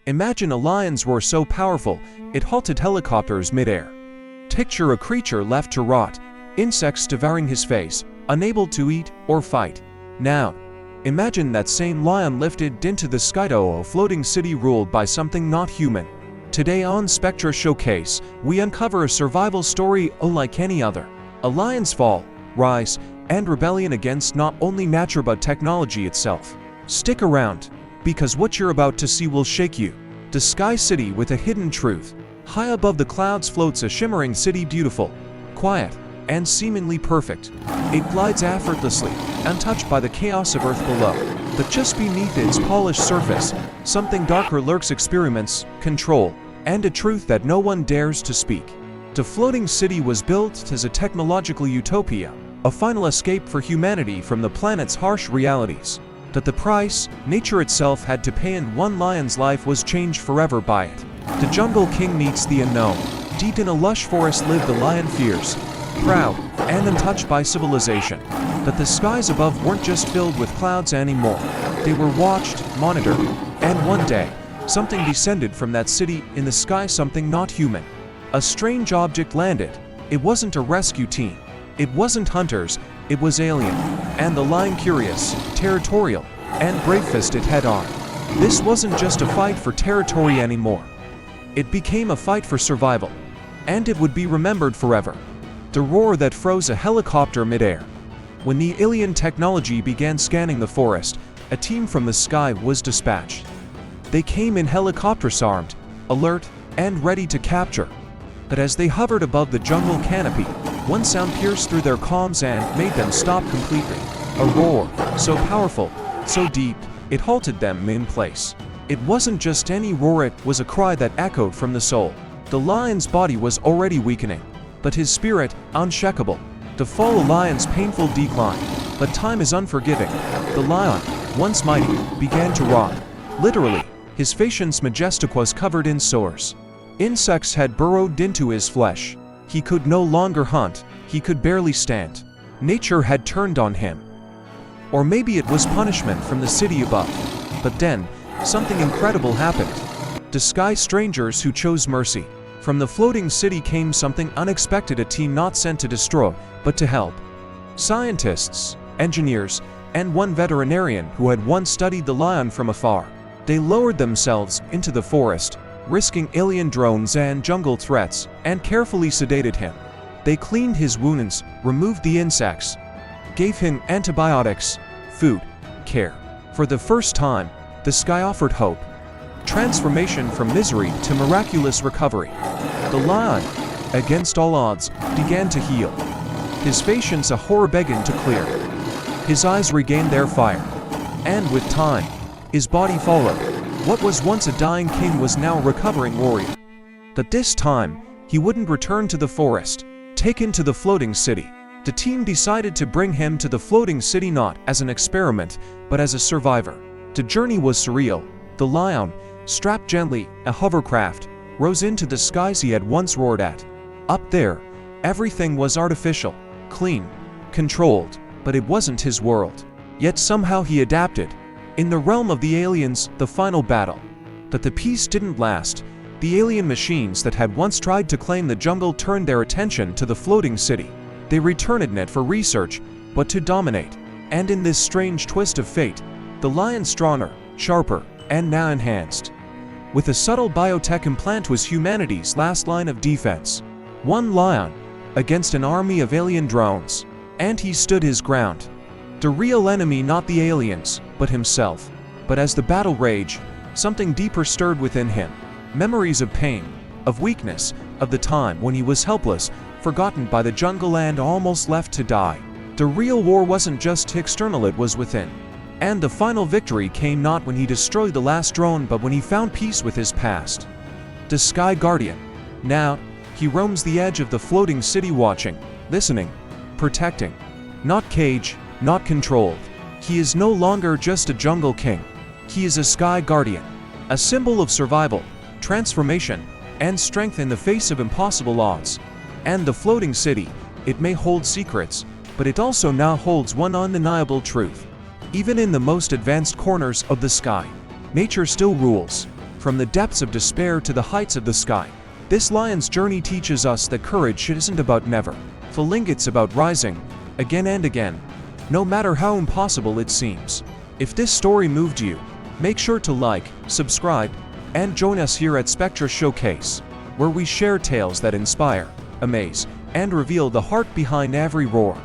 Imagine a lion's roar so powerful, it halted helicopters mid-air. Picture a creature left to rot, insects devouring his face, unable to eat or fight. Now, imagine that same lion lifted into the sky to a floating city ruled by something not human. Today on SpectraShowcase, we uncover a survival story unlike any other. A lion's fall, rise, and rebellion against not only nature but technology itself. Stick around, because what you're about to see will shake you. The Sky City with a hidden truth. High above the clouds floats a shimmering city, beautiful, quiet, and seemingly perfect. It glides effortlessly, untouched by the chaos of Earth below. But just beneath its polished surface, something darker lurks: experiments, control, and a truth that no one dares to speak. The floating city was built as a technological utopia, a final escape for humanity from the planet's harsh realities. That the price nature itself had to pay, and one lion's life was changed forever by it. The jungle king meets the unknown. Deep in a lush forest lived the lion, fierce, proud, and untouched by civilization. That the skies above weren't just filled with clouds anymore. They were watched, monitored, and one day, something descended from that city. In the sky, something not human. A strange object landed. It wasn't a rescue team. It wasn't hunters. It was alien. And the lion, curious, territorial, and brave, faced it head-on. This wasn't just a fight for territory anymore. It became a fight for survival. And it would be remembered forever. The roar that froze a helicopter mid-air. When the alien technology began scanning the forest, a team from the sky was dispatched. They came in helicopters, armed, alert, and ready to capture. But as they hovered above the jungle canopy, one sound pierced through their comms and made them stop completely. A roar, so powerful, so deep, it halted them in place. It wasn't just any roar, it was a cry that echoed from the soul. The lion's body was already weakening, but his spirit, unshakable. To follow a lion's painful decline, but time is unforgiving. The lion, once mighty, began to rot. Literally, his face majestic was covered in sores. Insects had burrowed into his flesh. He could no longer hunt, he could barely stand. Nature had turned on him. Or maybe it was punishment from the city above. But then, something incredible happened. The sky strangers who chose mercy. From the floating city came something unexpected, a team not sent to destroy, but to help. Scientists, engineers, and one veterinarian who had once studied the lion from afar. They lowered themselves into the forest, risking alien drones and jungle threats, and carefully sedated him. They cleaned his wounds, removed the insects, gave him antibiotics, food, care. For the first time, the sky offered hope. Transformation from misery to miraculous recovery. The lion, against all odds, began to heal. His face a horror began to clear. His eyes regained their fire. And with time, his body followed. What was once a dying king was now a recovering warrior. But this time, he wouldn't return to the forest. Taken to the floating city. The team decided to bring him to the floating city not as an experiment, but as a survivor. The journey was surreal. The lion, strapped gently, a hovercraft, rose into the skies he had once roared at. Up there, everything was artificial, clean, controlled, but it wasn't his world. Yet somehow he adapted. In the realm of the aliens, the final battle. But the peace didn't last. The alien machines that had once tried to claim the jungle turned their attention to the floating city. They returned it for research, but to dominate. And in this strange twist of fate, the lion, stronger, sharper, and now enhanced. With a subtle biotech implant, was humanity's last line of defense. One lion, against an army of alien drones. And he stood his ground. The real enemy, not the aliens, but himself. But as the battle raged, something deeper stirred within him. Memories of pain, of weakness, of the time when he was helpless, forgotten by the jungle and almost left to die. The real war wasn't just external, it was within. And the final victory came not when he destroyed the last drone, but when he found peace with his past. The Sky Guardian. Now, he roams the edge of the floating city, watching, listening, protecting. Not caged, not controlled. He is no longer just a jungle king. He is a Sky Guardian. A symbol of survival, transformation, and strength in the face of impossible odds. And the floating city, it may hold secrets, but it also now holds one undeniable truth. Even in the most advanced corners of the sky, nature still rules. From the depths of despair to the heights of the sky, this lion's journey teaches us that courage isn't about never falling, it's about rising again and again, no matter how impossible it seems. If this story moved you, make sure to like, subscribe, and join us here at SpectraShowcase, where we share tales that inspire, amaze, and reveal the heart behind every roar.